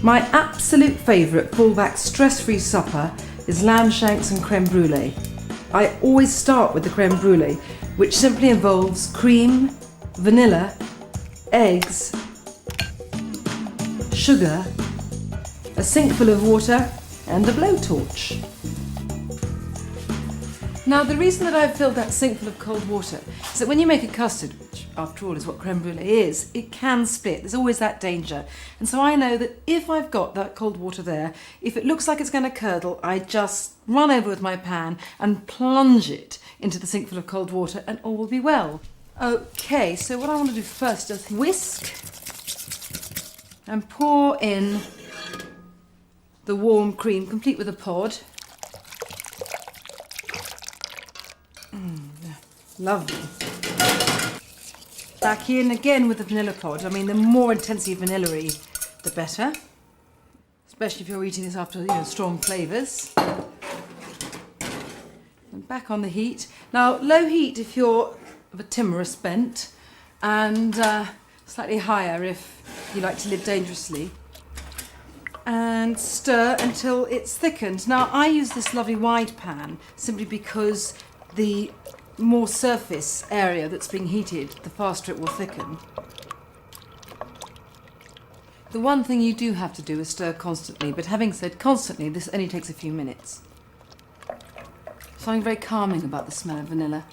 My absolute favourite fallback stress-free supper is lamb shanks and creme brulee. I always start with the creme brulee, which simply involves cream, vanilla, eggs, sugar, a sink full of water and a blowtorch. Now the reason that I've filled that sink full of cold water is that when you make a custard, which after all is what creme brulee is, it can split. There's always that danger. And so I know that if I've got that cold water there, if it looks like it's going to curdle, I just run over with my pan and plunge it into the sink full of cold water and all will be well. Okay, so what I want to do first is whisk and pour in the warm cream, complete with a pod. Lovely. Back in again with the vanilla pod. I mean, the more intensely vanilla-y, the better. Especially if you're eating this after, strong flavours. And back on the heat. Now, low heat if you're of a timorous bent, and slightly higher if you like to live dangerously. And stir until it's thickened. Now, I use this lovely wide pan simply because the more surface area that's being heated, the faster it will thicken. The one thing you do have to do is stir constantly, but having said constantly, this only takes a few minutes. Something very calming about the smell of vanilla.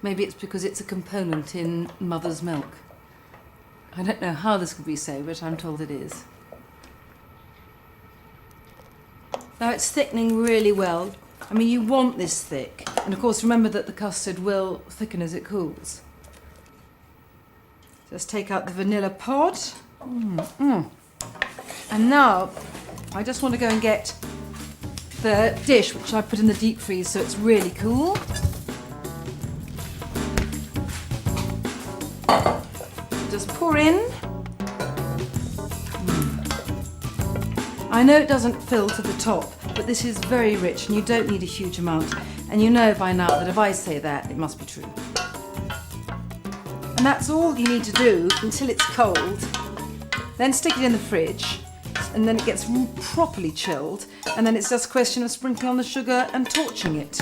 Maybe it's because it's a component in mother's milk. I don't know how this could be so, but I'm told it is. Now it's thickening really well. I mean, you want this thick. And of course, remember that the custard will thicken as it cools. Just take out the vanilla pod. And now, I just want to go and get the dish, which I put in the deep freeze so it's really cool. Just pour in. I know it doesn't fill to the top, but this is very rich and you don't need a huge amount. And you know by now that if I say that, it must be true. And that's all you need to do until it's cold. Then stick it in the fridge, and then it gets properly chilled. And then it's just a question of sprinkling on the sugar and torching it.